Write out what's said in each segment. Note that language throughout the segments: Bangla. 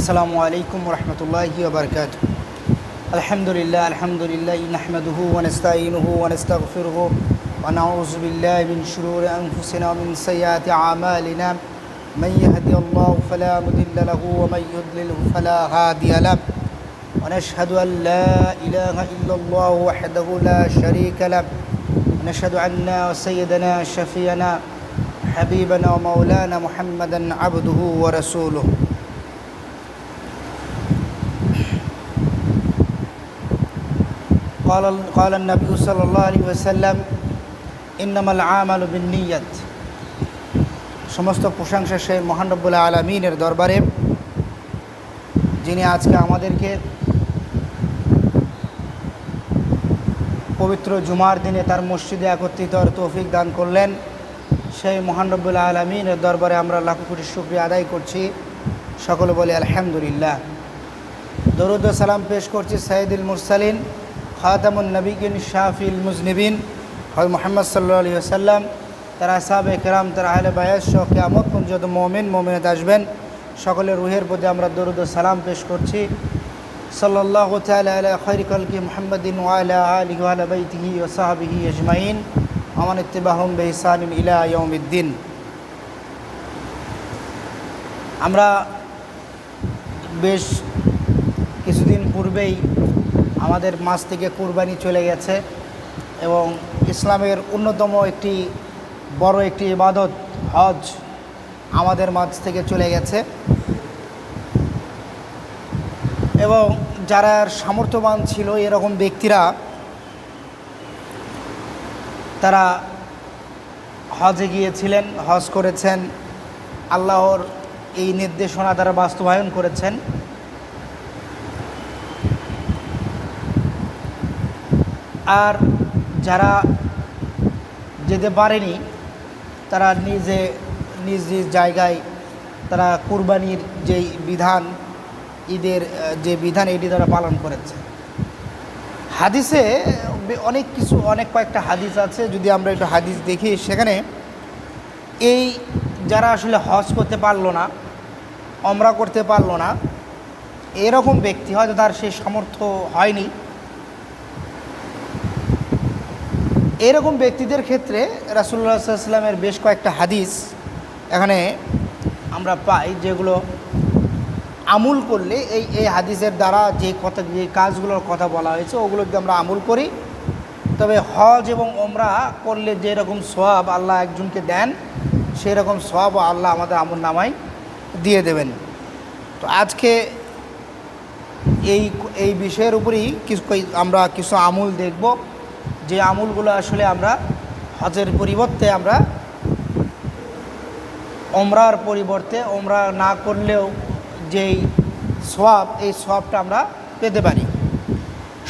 আসসালামু আলাইকুম ওয়া রাহমাতুল্লাহি ওয়া বারাকাতুহু। আলহামদুলিল্লাহ নাহমাদুহু ওয়া নাস্তাঈনুহু ওয়া নাস্তাগফিরুহু ওয়া নাউযু বিল্লাহি মিন শুরুরি আনফুসিনা ওয়া মিন সাইয়্যাতি আমালিনা। মান ইয়াহদিহিল্লাহু ফালা মুদিল্লা লাহু ওয়া মান ইউদ্লিলহু ফালা হাদিয়া লাহু। ওয়া নাশহাদু আন লা ইলাহা ইল্লাল্লাহু ওয়াহদাহু লা শারীকা লাহু ওয়া নাশহাদু আন্না সাইয়্যিদানা শাফিয়ানা হাবিবানা ওয়া মাওলানা মুহাম্মাদান আবদুহু ওয়া রাসূলুহু। قال النبي صلى الله عليه وسلم إنما العمل بالنيات। সমস্ত প্রশংসা সেই মহান রব্বুল আলামিনের দরবারে, যিনি আজকে আমাদেরকে পবিত্র জুমার দিনে তার মসজিদে একত্রিত হওয়ার তৌফিক দান করলেন। সেই মহান রব্বুল আলামিনের দরবারে আমরা লাখ কোটি শুকরিয়া আদায় করছি। সকলে বলি আলহামদুলিল্লাহ। দরুদ ও সালাম পেশ করছি সাইয়্যিদুল মুরসালিন খাতামুন নবিয়্যিন শাফিউল মুজনিবিন হযরত মুহাম্মদ সাল্লাল্লাহু আলাইহি ওয়াসাল্লাম, তার আসহাবে কেরাম, তার আহলে বায়াত সহ কিয়ামত পর্যন্ত যত মুমিন মুমিনাত আসবেন সকলের রুহের প্রতি আমরা দরুদ ও সালাম পেশ করছি। সাল্লাল্লাহু তাআলা আলা খায়রি খালকি মুহাম্মাদিন ওয়া আলা আলিহি ওয়া আলা বাইতিহি ওয়া সাহবিহি আজমাইন ওয়া মান ইত্তাবাহুম বিইহসানিন ইলা ইয়াউমিদ্দিন। আমরা বেশ কিছুদিন পূর্বেই আমাদের মাঝ থেকে কুরবানি চলে গেছে এবং ইসলামের অন্যতম একটি বড় একটি ইবাদত হজ আমাদের মাঝ থেকে চলে গেছে এবং যারা সামর্থ্যবান ছিল এরকম ব্যক্তিরা তারা হজে গিয়েছিলেন, হজ করেছেন, আল্লাহর এই নির্দেশনা তারা বাস্তবায়ন করেছেন। আর যারা যেতে পারেনি তারা নিজ নিজ জায়গায় তারা কুরবানির যেই বিধান, ঈদের যে বিধান, এটি তারা পালন করেছে। হাদিসে অনেক কয়েকটা হাদিস আছে। যদি আমরা একটু হাদিস দেখি, সেখানে এই যারা আসলে হজ করতে পারলো না, ওমরা করতে পারলো না, এরকম ব্যক্তি হয়তো তার সেই সামর্থ্য হয়নি, এরকম ব্যক্তিদের ক্ষেত্রে রাসূলুল্লাহ সাল্লাল্লাহু আলাইহি ওয়াসাল্লামের বেশ কয়েকটা হাদিস এখানে আমরা পাই, যেগুলো আমল করলে এই হাদিসের দ্বারা যে কাজগুলোর কথা বলা হয়েছে ওগুলো যদি আমরা আমল করি, তবে হজ এবং ওমরা করলে যেরকম সওয়াব আল্লাহ একজনকে দেন, সেই রকম সওয়াবও আল্লাহ আমাদের আমল নামায় দিয়ে দেবেন। তো আজকে এই বিষয়ের উপরেই আমরা কিছু আমল দেখব, যে আমলগুলো আসলে আমরা হজের পরিবর্তে আমরা ওমরার পরিবর্তে ওমরা না করলেও যেই সওয়াব, এই সওয়াবটা আমরা পেতে পারি।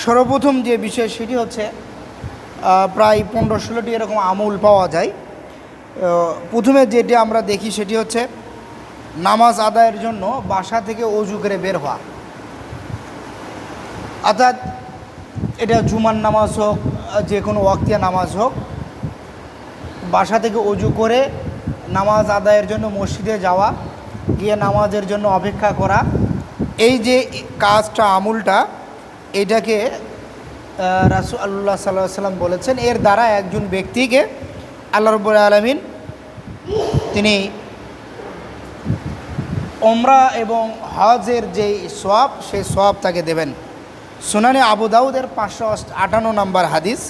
সর্বপ্রথম যে বিষয় সেটি হচ্ছে প্রায় 15-16টি এরকম আমল পাওয়া যায়। প্রথমে যেটি আমরা দেখি সেটি হচ্ছে নামাজ আদায়ের জন্য বাসা থেকে ওযু করে বের হওয়া। অর্থাৎ এটা জুমার নামাজ হোক, যে কোনো ওয়াক্তিয়া নামাজ হোক, বাসা থেকে ওযু করে নামাজ আদায়ের জন্য মসজিদে যাওয়া, গিয়ে নামাজের জন্য অপেক্ষা করা, এই যে কাজটা, আমলটা, এটাকে রাসূলুল্লাহ সাল্লাল্লাহু আলাইহি ওয়াসাল্লাম বলেছেন, এর দ্বারা একজন ব্যক্তিকে আল্লাহ রাব্বুল আলামিন তিনি ওমরা এবং হজের যেই সওয়াব, সেই সওয়াব তাকে দেবেন। সুনানে আবু দাউদের 558 নম্বর হাদিস,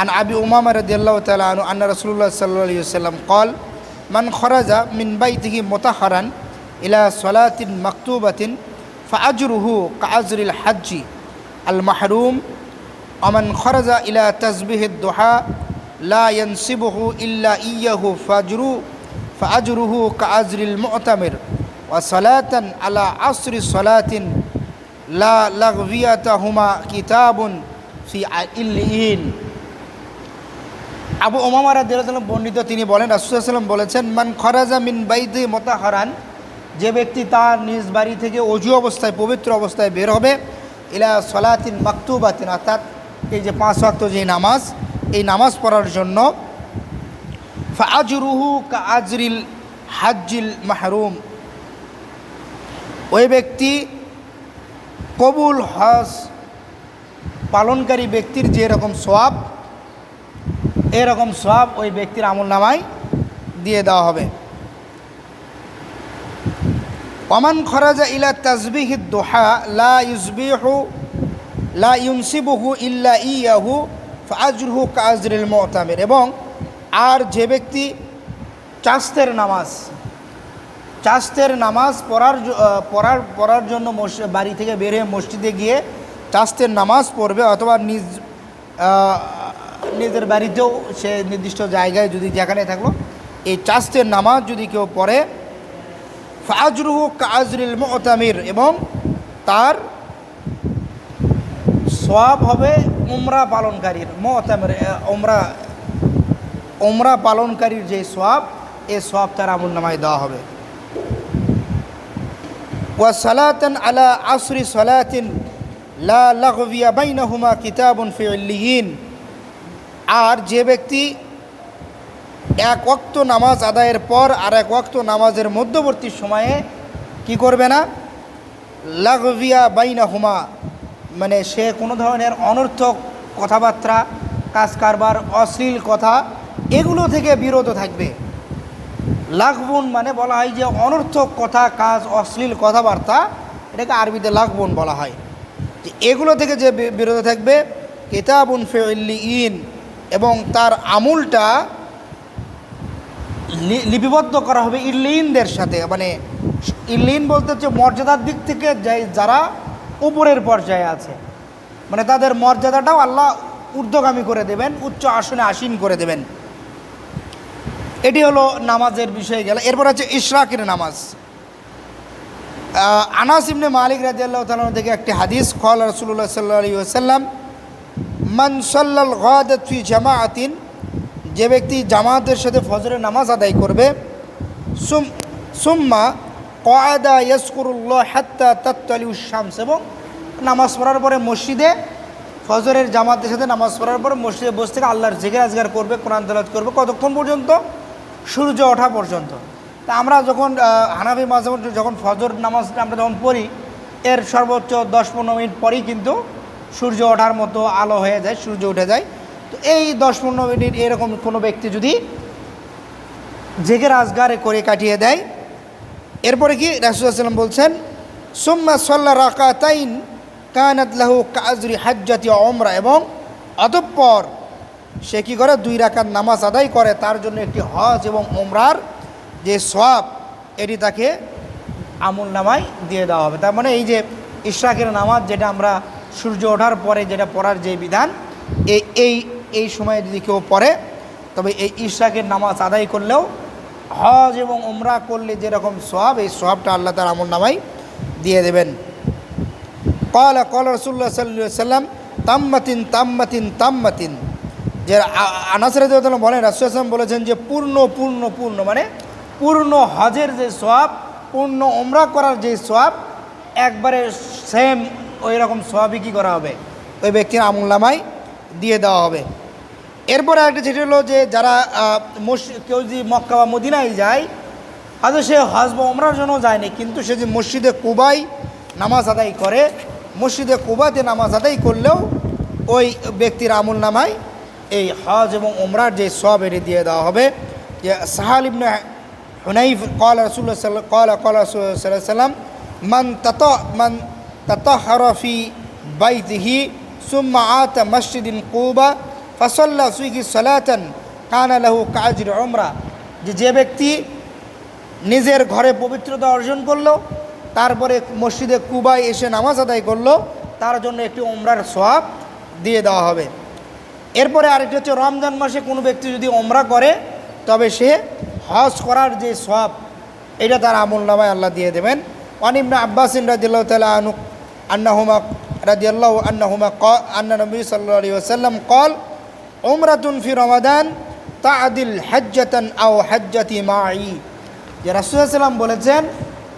আন আবি উমামা রাদিয়াল্লাহু তাআলা আনহু আন্না রাসূলুল্লাহ সাল্লাল্লাহু আলাইহি ওয়াসাল্লাম ক্বাল মান খরাজা মিন বাইতিহি মুতাহহারান ইলা সালাতিন মাকতুবাতিন ফাআজরুহু কাআজরিল হাজ্জি আল মাহরুম ওয়া মান খরাজা ইলা তাসবিহিদ দুহা লা ইয়ানসিবুহু ইল্লা ইয়্যাহু ফাআজরুহু কাআজরিল মুতামির ওয়া সালাতান আলা আসরি সালাতিন লা লাগভিয়াতাহুমা কিতাবুন ফি ইল্লিয়িন। আবু উমামা রাদিয়াল্লাহু তাআলা বর্ণিত, তিনি বলেন রাসূলুল্লাহ সাল্লাল্লাহু আলাইহি ওয়াসাল্লাম বলেছেন, মান খরাজা মিন বাইতি মুতাহহারান, যে ব্যক্তি তার নিজ বাড়ি থেকে অজু অবস্থায়, পবিত্র অবস্থায় বের হবে, ইলা সালাতিন মাকতুবাতিন, অর্থাৎ এই যে 5 ওয়াক্ত যে নামাজ, এই নামাজ পড়ার জন্য, ফাআজরুহু কাআজরিল হাজ্জিল মাহরুম, ওই ব্যক্তি কবুল হজ পালনকারী ব্যক্তির যেরকম সওয়াব, এরকম সওয়াব ওই ব্যক্তির আমলনামায় দিয়ে দেওয়া হবে। ওমান খরাজা ইলা তাসবিহি দুহা লা ইউনসিবুহু ইল্লা ইয়াহু ফাআজরুহু কাআজরিল মুতামির। এবং আর যে ব্যক্তি চাস্তের নামাজ পড়ার জন্য বাড়ি থেকে বের হয়ে মসজিদে গিয়ে চাস্তের নামাজ পড়বে, অথবা নিজের বাড়িতেও সে নির্দিষ্ট জায়গায় যদি যেখানে থাকলো এই চাস্তের নামাজ যদি কেউ পড়ে, ফাআজরুহু কাআজরিল মুতামির, এবং তার সওয়াব হবে উমরা পালনকারীর, মুতামির উমরা পালনকারীর যে সওয়াব, এই সওয়াব তার আমলনামায় দেওয়া হবে। ওয়া সালাতান আলা আসরি সালাতিন লা লাগবিয়া বাইনাহুমা কিতাবুন ফি ইল্লিয়িন। আর যে ব্যক্তি এক ওয়াক্ত নামাজ আদায়ের পর আর এক ওয়াক্ত নামাজের মধ্যবর্তী সময়ে কি করবে না, লাগবিয়া বাইনাহুমা, মানে সে কোনো ধরনের অনর্থক কথাবার্তা, কাজ কারবার, অশ্লীল কথা, এগুলো থেকে বিরত থাকবে। লাগবুন মানে বলা হয় যে অনর্থক কথা, কাজ, অশ্লীল কথাবার্তা, এটাকে আরবিতে লাগবুন বলা হয়। যে এগুলো থেকে যে বিরত থাকবে, কিতাবুন ফি ইল্লিয়িন, এবং তার আমলটা লিপিবদ্ধ করা হবে ইল্লিয়িনদের সাথে। মানে ইল্লিয়িন বলতে হচ্ছে মর্যাদার দিক থেকে যারা উপরের পর্যায়ে আছে, মানে তাদের মর্যাদাটাও আল্লাহ ঊর্ধ্বগামী করে দেবেন, উচ্চ আসনে আসীন করে দেবেন। এটি হলো নামাজের বিষয়ে গেল। এরপর হচ্ছে ইশরাকের নামাজ। আনাস ইবনে মালিক রাদিয়াল্লাহু তাআলা থেকে একটি হাদিস, ক্বালা রাসূলুল্লাহ সাল্লাল্লাহু আলাইহি ওয়াসাল্লাম, মান সাল্লাল গাদাত ফি জামাআতিন, যে ব্যক্তি জামাতের সাথে ফজরের নামাজ আদায় করবে, সুম্মা ক্বাদা ইয়াজকুরুল্লাহ হাত্তা তাতলিউশ শামস, এবং নামাজ পড়ার পরে মসজিদে, ফজরের জামাতের সাথে নামাজ পড়ার পরে মসজিদে বসে থেকে আল্লাহর জিকির আজগার করবে, কোরআন তেলাওয়াত করবে, কতক্ষণ পর্যন্ত, সূর্য ওঠা পর্যন্ত। তা আমরা যখন হানাফি মাযহাব যখন ফজর নামাজটা আমরা যখন পড়ি, এর সর্বোচ্চ 10-15 মিনিট পরেই কিন্তু সূর্য ওঠার মতো আলো হয়ে যায়, সূর্য উঠে যায়। তো এই 10-15 মিনিট এরকম কোনো ব্যক্তি যদি জিকির আজগারে করে কাটিয়ে দেয়, এরপরে কি রাসূলুল্লাহ সাল্লাল্লাহু আলাইহি ওয়াসাল্লাম বলছেন, সুম্মা সাল্লা রাকাতাইন কানাত লাহু কাআজরি হাজ্জাতি ওয়া উমরা, এবং অতঃপর সে কী করে, 2 রাকাত নামাজ আদায় করে, তার জন্য একটি হজ এবং উমরার যে সওয়াব, এটি তাকে আমলনামায় দিয়ে দেওয়া হবে। তার মানে এই যে ইশরাকের নামাজ, যেটা আমরা সূর্য ওঠার পরে যেটা পড়ার যে বিধান, এই সময়ে যদি কেউ পড়ে, তবে এই ইশরাকের নামাজ আদায় করলেও হজ এবং উমরা করলে যেরকম সওয়াব, এই সওয়াবটা আল্লাহ তার আমলনামায় দিয়ে দেবেন। ক্বালা রাসূলুল্লাহ সাল্লাল্লাহু আলাইহি ওয়াসাল্লাম, তাম্মাতিন তাম্মাতিন তাম্মাতিন, যে আনাস রাদিয়াল্লাহু তাআলা বলেন, রাসূলুল্লাহ সাল্লাল্লাহু আলাইহি ওয়াসাল্লাম বলেছেন যে পূর্ণ মানে পূর্ণ হজের যে সওয়াব, পূর্ণ উমরা করার যে সওয়াব, একবারে সেম ওই রকম সওয়াবই কী করা হবে, ওই ব্যক্তির আমলনামায় দিয়ে দেওয়া হবে। এরপরে আরেকটা যেটা হলো যে যারা কেউ যদি মক্কা বা মদিনায় যায়, হয়তো সে হজ বা উমরার জন্য যায়নি, কিন্তু সে যে মসজিদে কুবায় নামাজ আদায় করে, মসজিদে কুবাতে নামাজ আদায় করলেও ওই ব্যক্তির আমলনামায় এই হজ এবং উমরার যে সওয়াব, এটি দিয়ে দেওয়া হবে। যে সাহাল ইবনে হুনাইফ ক্বালা রাসূলুল্লাহ সাল্লাল্লাহু আলাইহি ওয়াসাল্লাম, মান তাতাহহারা ফি বাইতিহি সুম্মা আতা মসজিদিন কুবা ফাসাল্লা ফিহি সালাতান কানা লাহু কাআজরি উমরা, যে ব্যক্তি নিজের ঘরে পবিত্রতা অর্জন করলো, তারপরে মসজিদে কুবায় এসে নামাজ আদায় করলো, তার জন্য একটি উমরার সওয়াব দিয়ে দেওয়া হবে। এরপরে আরেকটি হচ্ছে, রমজান মাসে কোনো ব্যক্তি যদি উমরা করে, তবে সে হজ করার যে সওয়াব, এটা তার আমলনামায় আল্লাহ দিয়ে দেবেন। ওয়ান ইবনে আব্বাস রাদিয়াল্লাহু তাআলা আনহুমা আন্না নবী সাল্লাল্লাহু আলাইহি ওয়াসাল্লাম ক্বাল, উমরাতুন ফি রমাদান তা'দিল হাজ্জাতান আও হাজ্জাতি মা'i, যে রাসূলুল্লাহ সাল্লাল্লাহু আলাইহি ওয়াসাল্লাম বলেছেন,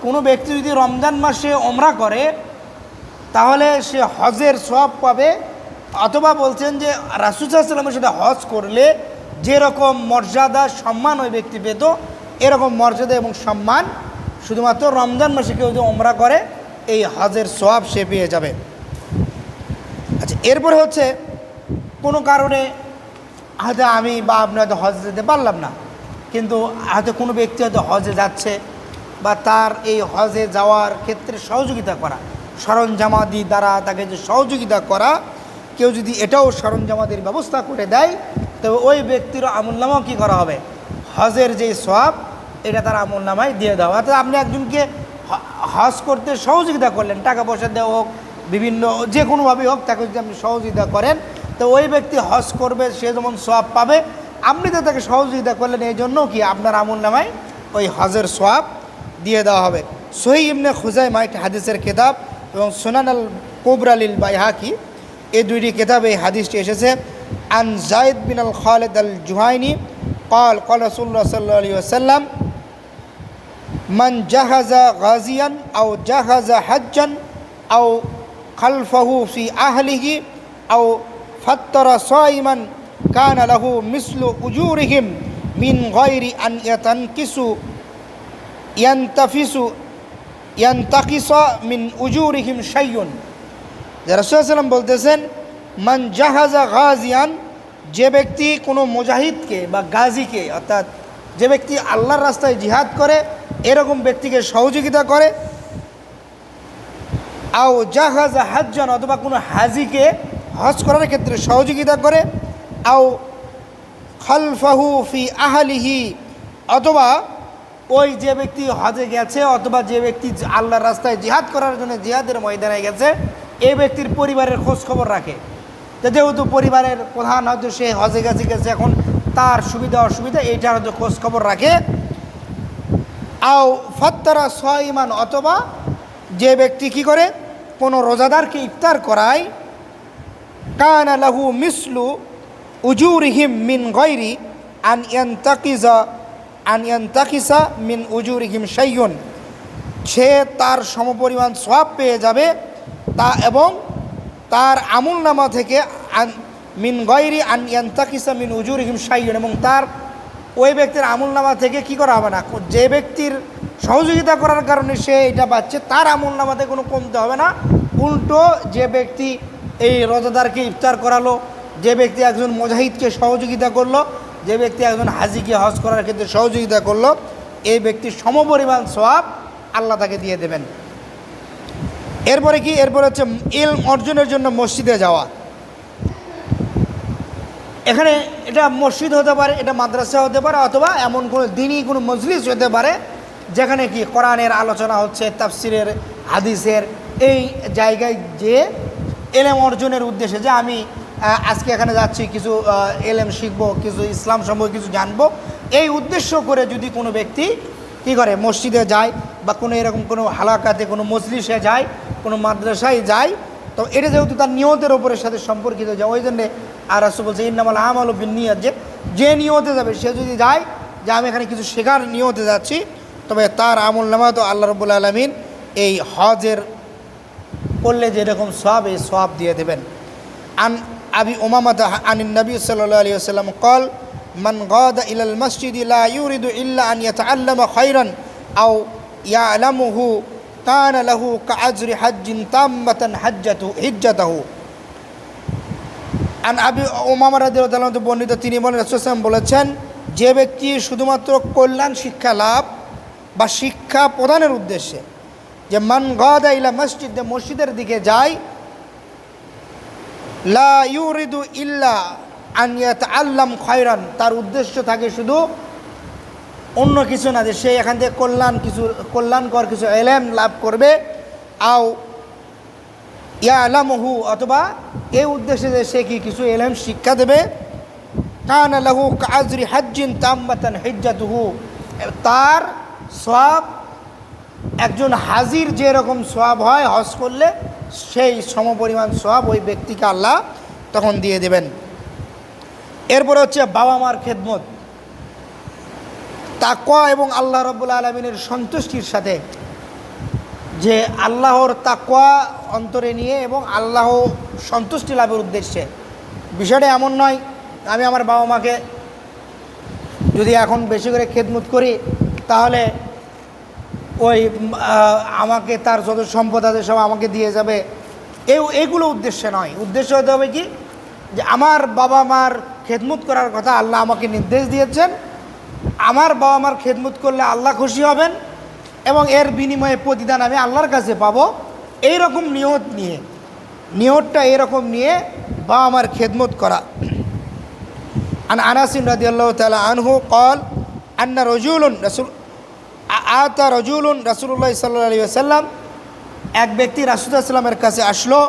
কোনো ব্যক্তি যদি রমজান মাসে উমরা করে, তাহলে সে হজের সওয়াব পাবে, অথবা বলছেন যে রাসূল সাল্লাল্লাহু আলাইহি ওয়াসাল্লামের সাথে হজ করলে যেরকম মর্যাদা সম্মান ওই ব্যক্তি পেত, এরকম মর্যাদা এবং সম্মান শুধুমাত্র রমজান মাসে কেউ যদি ওমরা করে এই হজের সওয়াব সে পেয়ে যাবে। আচ্ছা, এরপরে হচ্ছে কোনো কারণে হয়তো আমি বা আপনি হয়তো হজে যেতে পারলাম না, কিন্তু হয়তো কোনো ব্যক্তি হয়তো হজে যাচ্ছে বা তার এই হজে যাওয়ার ক্ষেত্রে সহযোগিতা করা, সরঞ্জামাদি দ্বারা তাকে যে সহযোগিতা করা, কেউ যদি এটাও সরঞ্জামাদির ব্যবস্থা করে দেয় তবে ওই ব্যক্তির আমলনামাও কী করা হবে, হজের যে সওয়াব এটা তার আমলনামায় দিয়ে দেওয়া। অর্থাৎ আপনি একজনকে হজ করতে সহযোগিতা করলেন, টাকা পয়সা দেওয়া হোক, বিভিন্ন যে কোনোভাবেই হোক, তাকে যদি আপনি সহযোগিতা করেন তো ওই ব্যক্তি হজ করবে, সে যেমন সওয়াব পাবে, আপনি তো তাকে সহযোগিতা করলেন, এই জন্য কি আপনার আমলনামায় ওই হজের সওয়াব দিয়ে দেওয়া হবে। সহিহ ইবনে খুজাইমা একটি হাদিসের কিতাব এবং সুনান আল কুবরা লিল বাইহাকি, এই দুইটি কিতাবে এই হাদিসটি এসেছে। আন যায়েদ বিন আল খালিদ আল জুহাইনি قال قال رسول الله صلى الله عليه وسلم من جهز غازيا أو جهز حجا أو خلفه في أهله أو فطر صائما كان له مثل أجورهم من غير أن ينتقص من أجورهم شيء। রাসূলুল্লাহ সাল্লাল্লাহু আলাইহি ওয়াসাল্লাম বলতেছেন, মান জাহাজা গাজিয়ান, যে ব্যক্তি কোনো মুজাহিদকে বা গাজীকে, অর্থাৎ যে ব্যক্তি আল্লাহর রাস্তায় জিহাদ করে এরকম ব্যক্তিকে সহযোগিতা করে, আও জাহাজা হাজ্জান, অথবা কোনো হাজিকে হজ করার ক্ষেত্রে সহযোগিতা করে, আও খালফাহু ফি আহলিহি, অথবা ওই যে ব্যক্তি হজে গেছে অথবা যে ব্যক্তি আল্লাহর রাস্তায় জিহাদ করার জন্য জিহাদের ময়দানে গেছে এই ব্যক্তির পরিবারের খোঁজ খবর রাখে। যেহেতু পরিবারের প্রধান হয়তো সে হজে গেছে, এখন তার সুবিধা অসুবিধা এইটার হয়তো খোঁজ খবর রাখে। আও ফাত্তারা সাইমান, অথবা যে ব্যক্তি কি করে কোনো রোজাদারকে ইফতার করায়, কানা লাহু মিসলু উজুরিহিম মিন গায়রি আন ইয়ান্তাকিসা মিন উজুরিহিম শাইয়ুন, সে তার সমপরিমাণ সওয়াব পেয়ে যাবে তা, এবং তার আমলনামা থেকে মিন গায়রি আন ইয়ান্তাকিসা মিন উজুরিহিম শাইয়ুন, এবং তার ওই ব্যক্তির আমলনামা থেকে কি করা হবে না, যে ব্যক্তির সহযোগিতা করার কারণে সে এটা পাচ্ছে তার আমলনামাতে কোনো কমতে হবে না। উল্টো যে ব্যক্তি এই রোজাদারকে ইফতার করালো, যে ব্যক্তি একজন মুজাহিদকে সহযোগিতা করলো, যে ব্যক্তি একজন হাজিকে হজ করার ক্ষেত্রে সহযোগিতা করলো, এই ব্যক্তির সমপরিমাণ সওয়াব আল্লাহ তাকে দিয়ে দেবেন। এরপরে কি, এরপরে হচ্ছে ইলম অর্জনের জন্য মসজিদে যাওয়া। এখানে এটা মসজিদ হতে পারে, এটা মাদ্রাসা হতে পারে, অথবা এমন কোনো দিনই কোনো মজলিস হতে পারে যেখানে কি কোরআনের আলোচনা হচ্ছে, তাফসিরের, হাদিসের, এই জায়গায় যে এলেম অর্জনের উদ্দেশ্যে, যে আমি আজকে এখানে যাচ্ছি কিছু এলেম শিখবো, কিছু ইসলাম সম্পর্কে কিছু জানবো, এই উদ্দেশ্য করে যদি কোনো ব্যক্তি কী করে মসজিদে যায় বা কোনো এরকম কোনো হালাকাতে কোনো মজলিসে যায়, কোনো মাদ্রাসায় যায়, তো এটা যেহেতু তার নিয়তের ওপরের সাথে সম্পর্কিত যায়, ওই জন্যে আর রাসূল বলছে ইন্নামাল আমালু বিন্নিয়াত, যে নিয়তে যাবে সে যদি যায় যে আমি এখানে কিছু শেখার নিয়তে যাচ্ছি, তবে তার আমলনামা তো আল্লাহ রাব্বুল আলামিন এই হজের করলে যেরকম সওয়াব, এই সওয়াব দিয়ে দেবেন। আন আবি উমামাতা আনিন নবী সাল্লাল্লাহু আলাইহি ওয়াসাল্লাম قال من غاد الى المسجد لا يريد الا ان يتعلم خيرا او يعلمه كان له كأجر حج تامة حجته। আন আবি উমামা রাদিয়াল্লাহু আনহু বর্ণিত, তিনি বলেন রাসূল সাল্লাল্লাহু আলাইহি ওয়াসাল্লাম বলেছেন, যে ব্যক্তি শুধুমাত্র কল্যাণ শিক্ষা লাভ বা শিক্ষা প্রদানের উদ্দেশ্যে, যে মান গাদা ইলা মসজিদ, মসজিদের দিকে যায়, লা ইউরিদু ইল্লা আন ইয়াতাআল্লাম খায়রান, তার উদ্দেশ্য থাকে শুধু অন্য কিছু না, যে সে এখান থেকে কল্যাণকর কিছু ইলম লাভ করবে, আও ইয়ালামহু, অথবা এই উদ্দেশ্যে যে সে কি কিছু ইলম শিক্ষা দেবে, কানা লাহু কাআজরি হাজ্জিন তাম্মাতান হিজ্জাতুহু, তার সওয়াব একজন হাজির যেরকম সওয়াব হয় হজ করলে, সেই সমপরিমাণ সওয়াব ওই ব্যক্তিকে আল্লাহ তখন দিয়ে দেবেন। এরপরে হচ্ছে বাবা মার খেদমত, তাকওয়া এবং আল্লাহ রাব্বুল আলামিনের সন্তুষ্টির সাথে, যে আল্লাহর তাকওয়া অন্তরে নিয়ে এবং আল্লাহ সন্তুষ্টি লাভের উদ্দেশ্যে। বিষয়টা এমন নয় আমি আমার বাবা মাকে যদি এখন বেশি করে খেদমত করি তাহলে ওই আমাকে তার যত সম্পদ আছে সব আমাকে দিয়ে যাবে, এইগুলো উদ্দেশ্য নয়। উদ্দেশ্য হতে হবে কি, যে আমার বাবা মার খেদমত করার কথা আল্লাহ আমাকে নির্দেশ দিয়েছেন, আমার বাবা মার খেদমত করলে আল্লাহ খুশি হবেন এবং এর বিনিময়ে প্রতিদান আমি আল্লাহর কাছে পাবো, এইরকম নিয়ত নিয়ে, নিয়তটা এরকম নিয়ে বাবা মার খেদমত করা। আন আনাস রাদিয়াল্লাহু তাআলা আনহু قال أن রজুলুন রাসূলুল্লাহ সাল্লাল্লাহু আলাইহি ওয়াসাল্লাম, এক ব্যক্তি রাসূলুল্লাহ সাল্লাল্লাহু আলাইহি ওয়াসাল্লামের কাছে আসলো।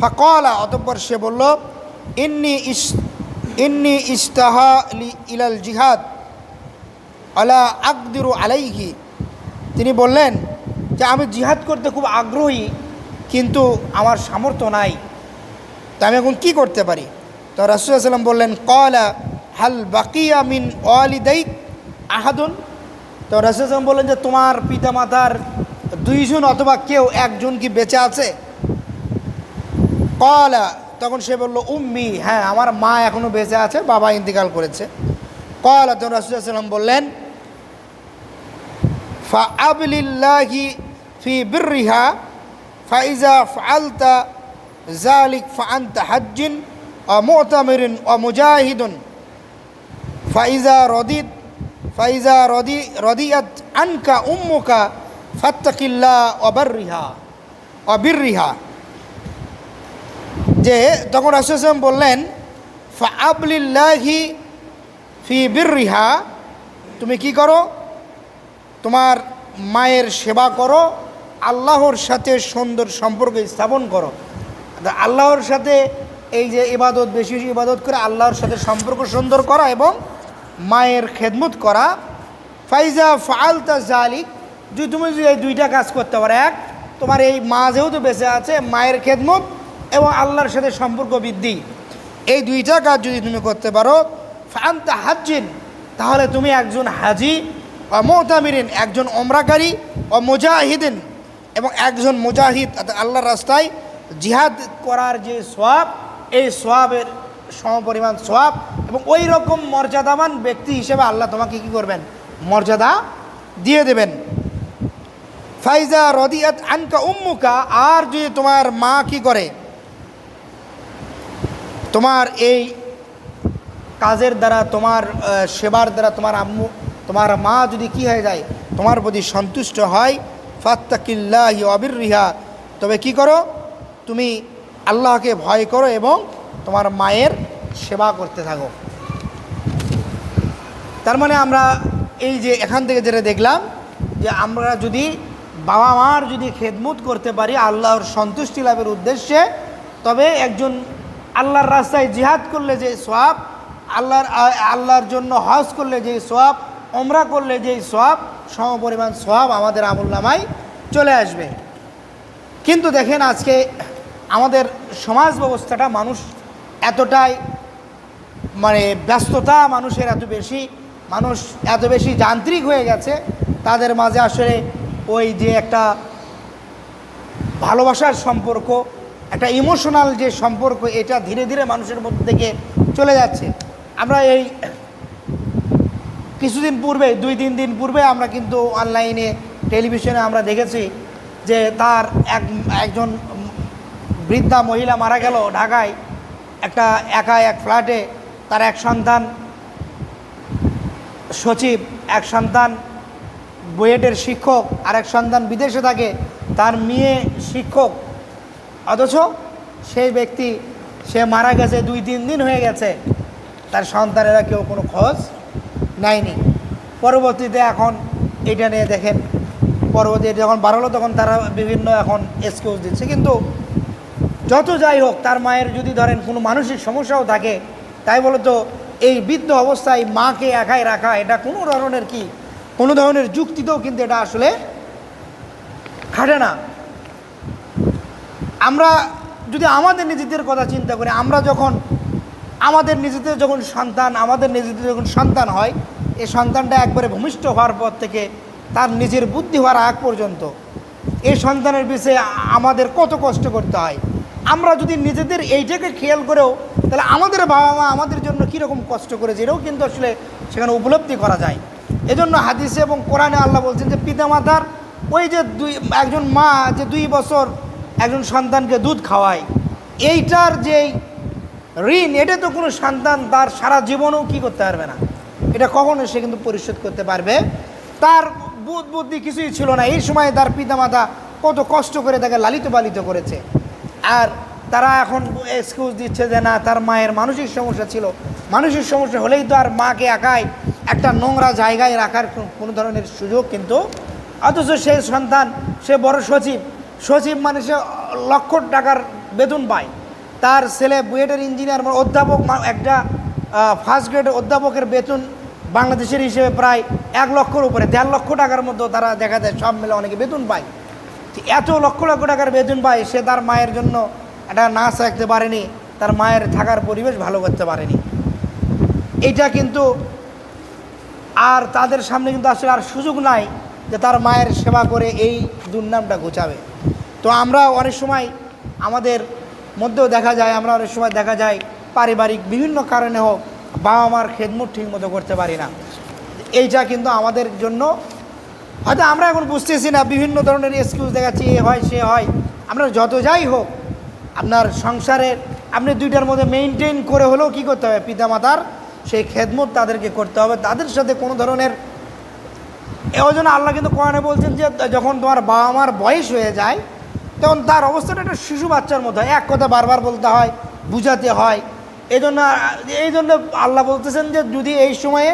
ফাকালা, অতঃপর সে বলল, ইন্নি ইস্তাহা ইলাল জিহাদ আলা আকদিরু আলাইহি। তিনি বললেন যে আমি জিহাদ করতে খুব আগ্রহী, কিন্তু আমার সামর্থ্য নাই, তা আমি এখন কী করতে পারি? তো রাসূলুল্লাহ সাল্লাল্লাহু আলাইহি ওয়াসাল্লাম বললেন, ক্বালা হাল বাকিয়া মিন ওয়ালিদাইক আহাদুন। তো রাসূলুল্লাহ সাল্লাল্লাহু আলাইহি ওয়াসাল্লাম বললেন যে তোমার পিতামাতার দুইজন অথবা কেউ একজন কি বেঁচে আছে? ক্বালা, তখন সে বলল, উম্মি, হ্যাঁ আমার মা এখনও বেঁচে আছে, বাবা ইন্তেকাল করেছে। ক্বালা, তখন রাসূলুল্লাহ সাল্লাল্লাহু আলাইহি ওয়াসাল্লাম বললেন, ফাআবলিল্লাহি ফি বিররিহা ফাইজা ফাআলতা যালিক ফাআনতা হাজ্জিন ওয়া মুতামিরিন ওয়া মুজাহিদুন ফাইজা রদিয়াত আনকা উম্মুকা ফাত্তাকিল্লাহ ওয়া বিররিহা। যে তখন রাসূলুল্লাহ সাল্লাল্লাহু আলাইহি ওয়াসাল্লাম বললেন, ফাআবলিল্লাহি ফি বিররিহা, তুমি কি করো? তোমার মায়ের সেবা করো, আল্লাহর সাথে সুন্দর সম্পর্ক স্থাপন করো। আল্লাহর সাথে এই যে ইবাদত, বেশি বেশি ইবাদত করে আল্লাহর সাথে সম্পর্ক সুন্দর করা এবং মায়ের খেদমত করা। ফাইজা ফাআলতা যালিক, যদি তুমি যদি এই দুইটা কাজ করতে পারো, এক, তোমার এই মা যেহেতু বেঁচে আছে, মায়ের খেদমত এবং আল্লাহর সাথে সম্পর্ক বৃদ্ধি, এই দুইটা কাজ যদি তুমি করতে পারো, ফাআনতা হাজ্জিন, তাহলে তুমি একজন হাজি, ও মুতামিরিন, একজন ওমরাকারী, ও মুজাহিদিন, এবং একজন মুজাহিদ, আল্লাহর রাস্তায় জিহাদ করার যে সওয়াব, এই সওয়াবের সমপরিমাণ সওয়াব এবং ওই রকম মর্যাদাবান ব্যক্তি হিসেবে আল্লাহ তোমাকে কী করবেন? মর্যাদা দিয়ে দেবেন। ফাইজা রদিয়াত আনকা উম্মুকা, আর যদি তোমার মা কি করে, তোমার এই কাজের দ্বারা, তোমার সেবার দ্বারা তোমার মা যদি কি হয়ে যায়, তোমার প্রতি সন্তুষ্ট হয়, ফাত্তাকিল্লাহি ওয়া বিররিহা, তবে কি করো? তুমি আল্লাহকে ভয় করো এবং তোমার মায়ের সেবা করতে থাকো। তার মানে আমরা এই যে এখান থেকে যেটা দেখলাম, যে আমরা যদি বাবা মার যদি খেদমত করতে পারি আল্লাহর সন্তুষ্টি লাভের উদ্দেশ্যে, তবে একজন আল্লাহর রাস্তায় জিহাদ করলে যে সওয়াব, আল্লাহর জন্য হজ করলে যেই সওয়াব, ওমরা করলে যেই সওয়াব, সমপরিমাণ সওয়াব আমাদের আমলনামায় চলে আসবে। কিন্তু দেখেন আজকে আমাদের সমাজ ব্যবস্থাটা, মানুষ এতটাই মানে ব্যস্ততা, মানুষের মানুষ এত বেশি যান্ত্রিক হয়ে গেছে, তাদের মাঝে আসলে ওই যে একটা ভালোবাসার সম্পর্ক, একটা ইমোশনাল যে সম্পর্ক, এটা ধীরে ধীরে মানুষের মধ্যে থেকে চলে যাচ্ছে। আমরা এই কিছুদিন পূর্বে, 2-3 দিন পূর্বে আমরা কিন্তু অনলাইনে, টেলিভিশনে আমরা দেখেছি যে তার একজন বৃদ্ধা মহিলা মারা গেল ঢাকায়, একা এক ফ্ল্যাটে। তার এক সন্তান সচিব, এক সন্তান বুয়েটের শিক্ষক, আর এক সন্তান বিদেশে থাকে, তার মেয়ে শিক্ষক, অথচ সেই ব্যক্তি সে মারা গেছে, 2-3 দিন হয়ে গেছে, তার সন্তানেরা কেউ কোনো খোঁজ নেয়নি। পরবর্তীতে এখন এটা নিয়ে দেখেন, পরবর্তীতে যখন বাড়ালো তখন তারা বিভিন্ন এখন এক্সকিউজ দিচ্ছে। কিন্তু যত যাই হোক, তার মায়ের যদি ধরেন কোনো মানসিক সমস্যাও থাকে, তাই বলে তো এই বৃদ্ধ অবস্থায় মাকে একাই রাখা, এটা কোনো ধরনের যুক্তিতেও কিন্তু এটা আসলে খাটে না। আমরা যদি আমাদের নিজেদের কথা চিন্তা করি, আমরা যখন আমাদের নিজেদের যখন সন্তান হয়, এই সন্তানটা একবারে ভূমিষ্ঠ হওয়ার পর থেকে তার নিজের বুদ্ধি হওয়ার আগ পর্যন্ত এই সন্তানের পিছিয়ে আমাদের কত কষ্ট করতে হয়। আমরা যদি নিজেদের এইটাকে খেয়াল করেও, তাহলে আমাদের বাবা মা আমাদের জন্য কীরকম কষ্ট করেছে, এটাও কিন্তু আসলে সেখানে উপলব্ধি করা যায়। এজন্য হাদিসে এবং কোরআনে আল্লাহ বলছেন যে পিতামাতার ওই যে একজন মা যে 2 বছর একজন সন্তানকে দুধ খাওয়ায়, এইটার যেই ঋণ, এটা তো কোনো সন্তান তার সারা জীবনেও কী করতে পারবে না, এটা কখনো সে কিন্তু পরিশোধ করতে পারবে। তার বুদ্ধি কিছুই ছিল না, এই সময় তার পিতামাতা কত কষ্ট করে তাকে লালিত পালিত করেছে, আর তারা এখন এক্সকিউজ দিচ্ছে যে না, তার মায়ের মানসিক সমস্যা ছিল। মানসিক সমস্যা হলেই তো আর মাকে একাই একটা নোংরা জায়গায় রাখার কোনো ধরনের সুযোগ, কিন্তু অথচ সেই সন্তান, সে বড় সচিব মানে সে লক্ষ টাকার বেতন পায়। তার ছেলে বুয়েটের ইঞ্জিনিয়ার অধ্যাপক, একটা ফার্স্ট গ্রেডের অধ্যাপকের বেতন বাংলাদেশের হিসেবে প্রায় 1 লক্ষর উপরে, 1.5 লক্ষ টাকার মধ্যে তারা দেখা যায় সব মিলে অনেকে বেতন পায়। এত লক্ষ লক্ষ টাকার বেতন পায়, সে তার মায়ের জন্য একটা নাচ রাখতে পারেনি, তার মায়ের থাকার পরিবেশ ভালো করতে পারেনি। এটা কিন্তু আর তাদের সামনে কিন্তু আসলে আর সুযোগ নাই যে তার মায়ের সেবা করে এই দুর্নামটা ঘুচাবে। তো আমরা অনেক সময় আমাদের মধ্যেও দেখা যায়, আমরা অনেক সময় দেখা যায় পারিবারিক বিভিন্ন কারণে হোক বাবা মার খেদমত ঠিক মতো করতে পারি না। এইটা কিন্তু আমাদের জন্য হয়তো আমরা এখন বুঝতেছি না, বিভিন্ন ধরনের এক্সকিউজ দেখাচ্ছি, এ হয় সে হয়। আমরা যত যাই হোক, আপনার সংসারের আপনি 2টার মধ্যে মেনটেন করে হলেও কী করতে হবে, পিতামাতার সেই খেদমত তাদেরকে করতে হবে, তাদের সাথে কোনো ধরনের। এই জন্য আল্লাহ কিন্তু কোরআনে বলছেন যে যখন তোমার বাবা মার বয়স হয়ে যায়, তখন তার অবস্থাটা একটা শিশু বাচ্চার মতো হয়, এক কথা বারবার বলতে হয়, বুঝাতে হয়। এই জন্য আল্লাহ বলতেছেন যে যদি এই সময়ে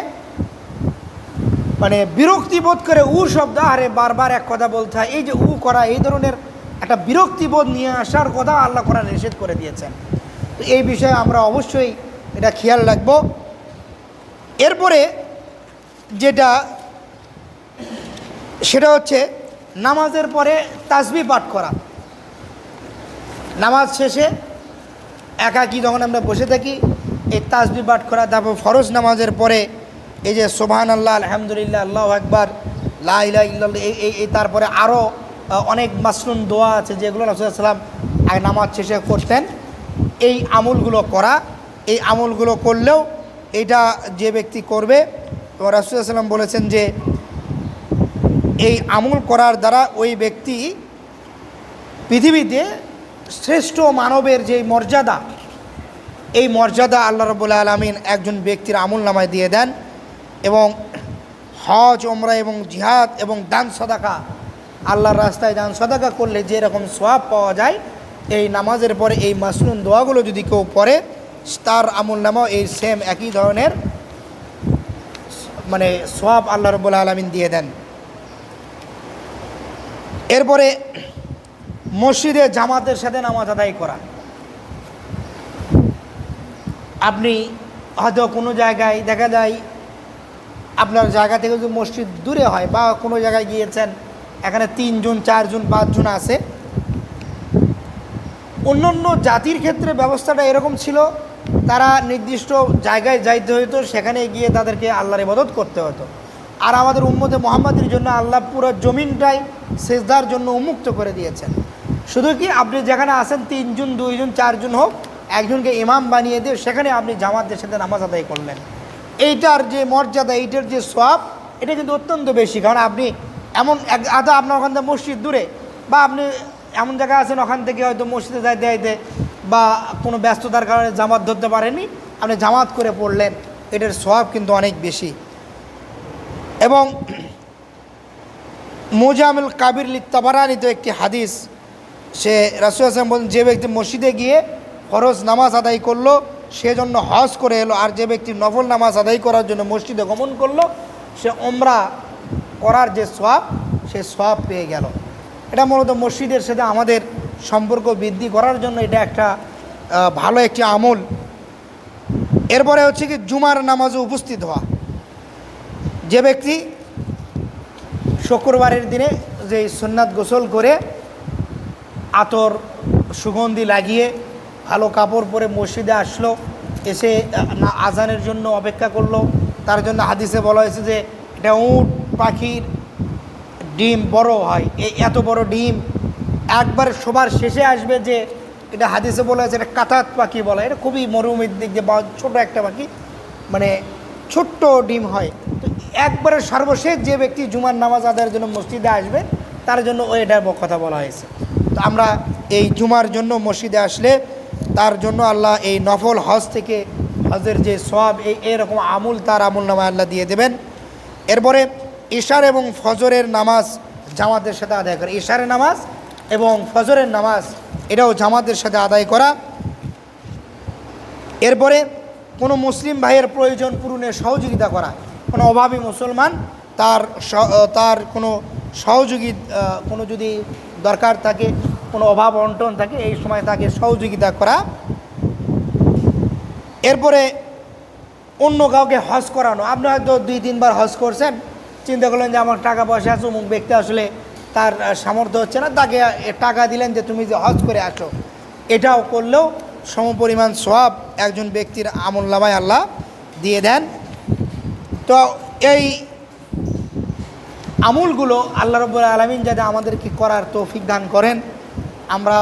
মানে বিরক্তিবোধ করে শব্দ, আরে বারবার এক কথা বলতে হয়, এই যে করা, এই ধরনের একটা বিরক্তিবোধ নিয়ে আসার কথা আল্লাহ কোরআন নিষেধ করে দিয়েছেন। তো এই বিষয়ে আমরা অবশ্যই এটা খেয়াল রাখব। এরপরে যেটা, সেটা হচ্ছে নামাজের পরে তাসবিহ পাঠ করা। নামাজ শেষে একাকী যখন আমরা বসে থাকি, এই তাসবিহ পাঠ করা। তারপর ফরজ নামাজের পরে এই যে সুবহানাল্লাহ, আলহামদুলিল্লাহ, আল্লাহু আকবার, লা ইলাহা ইল্লাল্লাহ, এই তারপরে আরও অনেক মাসনুন দোয়া আছে যেগুলো রাসূল সাল্লাল্লাহু আলাইহি ওয়াসাল্লাম আগে নামাজ শেষে করতেন। এই আমলগুলো করা, এই আমলগুলো করলেও এটা যে ব্যক্তি করবে, এবং রাসূল সাল্লাল্লাহু আলাইহি ওয়াসাল্লাম বলেছেন যে এই আমল করার দ্বারা ওই ব্যক্তি পৃথিবীতে শ্রেষ্ঠ মানবের যে মর্যাদা, এই মর্যাদা আল্লাহ রাব্বুল আলামিন একজন ব্যক্তির আমল নামায় দিয়ে দেন। এবং হজ, ওমরা এবং জিহাদ এবং দান সদাকা, আল্লাহর রাস্তায় দান সদাকা করলে যেরকম সওয়াব পাওয়া যায়, এই নামাজের পরে এই মাসনুন দোয়াগুলো যদি কেউ পড়ে, তার আমল নামাও এই সেম একই ধরনের মানে সওয়াব আল্লাহ রাব্বুল আলামিন দিয়ে দেন। এরপরে মসজিদে জামাতের সাথে নামাজ আদায় করা। আপনি হয়তো কোনো জায়গায় দেখা যায় আপনার জায়গা থেকে যদি মসজিদ দূরে হয়, বা কোনো জায়গায় গিয়েছেন, এখানে 3 জন 4 জন 5 জন আছে। অন্য অন্য জাতির ক্ষেত্রে ব্যবস্থাটা এরকম ছিল, তারা নির্দিষ্ট জায়গায় যাইতে হতো, সেখানে গিয়ে তাদেরকে আল্লাহর ইবাদত করতে হতো। আর আমাদের উম্মতে মুহাম্মাদের জন্য আল্লাহ পুরো জমিনটাই সেজদার জন্য উন্মুক্ত করে দিয়েছেন। শুধু কি আপনি যেখানে আসেন 3 জন 2 জন 4 জন হোক, একজনকে ইমাম বানিয়ে দিয়ে সেখানে আপনি জামাতের সাথে নামাজ আদায় করলেন। এইটার যে মর্যাদা, এইটার যে সওয়াব, এটা কিন্তু অত্যন্ত বেশি। কারণ আপনি এমন আধা আপনার ওখান থেকে মসজিদ দূরে, বা আপনি এমন জায়গায় আছেন ওখান থেকে হয়তো মসজিদে যাইতে বা কোনো ব্যস্ততার কারণে জামাত ধরতে পারেননি, আপনি জামাত করে পড়লেন, এটার সওয়াব কিন্তু অনেক বেশি। এবং মুজামিল কাবির তাবারানিতে একটি হাদিস, সে রাসূল সাল্লাল্লাহু আলাইহি ওয়াসাল্লাম বলেন, যে ব্যক্তি মসজিদে গিয়ে ফরজ নামাজ আদায় করলো সেজন্য হজ করে এলো, আর যে ব্যক্তি নফল নামাজ আদায় করার জন্য মসজিদে গমন করলো, সে ওমরা করার যে সওয়াব, সে সওয়াব পেয়ে গেল। এটা মূলত মসজিদের সাথে আমাদের সম্পর্ক বৃদ্ধি করার জন্য এটা একটা ভালো একটি আমল। এরপরে হচ্ছে কি জুমার নামাজে উপস্থিত হওয়া। যে ব্যক্তি শুক্রবারের দিনে যে সুন্নাত গোসল করে আতর সুগন্ধি লাগিয়ে ভালো কাপড় পরে মসজিদে আসলো, এসে আজানের জন্য অপেক্ষা করলো, তার জন্য হাদিসে বলা হয়েছে যে এটা উট পাখির ডিম বড় হয়, এই এত বড় ডিম একবার সবার শেষে আসবে, যে এটা হাদিসে বলা হয়েছে এটা কাতাত পাখি বলা, এটা খুবই মরুভূমির দিক দিয়ে বা ছোটো একটা পাখি, মানে ছোট্ট ডিম হয়। তো একবারে সর্বশেষ যে ব্যক্তি জুমার নামাজ আদায়ের জন্য মসজিদে আসবে, তার জন্য এটার কথা বলা হয়েছে। তো আমরা এই জুমার জন্য মসজিদে আসলে তার জন্য আল্লাহ এই নফল হজ থেকে হজের যে সওয়াব এরকম আমুল তার আমুল নামায় আল্লাহ দিয়ে দেবেন। এরপরে ইশার এবং ফজরের নামাজ জামাতের সাথে আদায় করা, ইশারের নামাজ এবং ফজরের নামাজ এটাও জামাতের সাথে আদায় করা। এরপরে কোনো মুসলিম ভাইয়ের প্রয়োজন পূরণে সহযোগিতা করা, কোনো অভাবী মুসলমান তার কোনো সহযোগী কোনো যদি দরকার থাকে, কোনো অভাব অনটন থাকে, এই সময় তাকে সহযোগিতা করা। এরপরে অন্য কাউকে হজ করানো, আপনি হয়তো 2-3 বার হজ করছেন, চিন্তা করলেন যে আমার টাকা পয়সা আছে, অমুক ব্যক্তি আসলে তার সামর্থ্য হচ্ছে না, তাকে টাকা দিলেন যে তুমি যে হজ করে আসো, এটাও করলেও সমপরিমাণ সওয়াব একজন ব্যক্তির আমলনামায় আল্লাহ দিয়ে দেন। তো এই আমলগুলো আল্লাহ রাব্বুল আলামিন যাতে আমাদেরকে করার তৌফিক দান করেন, আমরা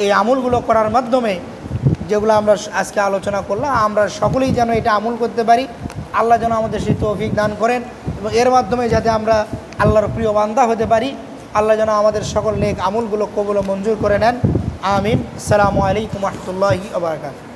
এই আমলগুলো করার মাধ্যমে যেগুলো আমরা আজকে আলোচনা করলাম, আমরা সকলেই যেন এটা আমল করতে পারি। আল্লাহ যেন আমাদের সেই তৌফিক দান করেন এবং এর মাধ্যমে যাতে আমরা আল্লাহর প্রিয় বান্দা হতে পারি। আল্লাহ যেন আমাদের সকল নেক আমলগুলো কবুল ও মঞ্জুর করে নেন। আমিন। আসসালামু আলাইকুম ওয়া রাহমাতুল্লাহি ওয়া বারাকাতুহু।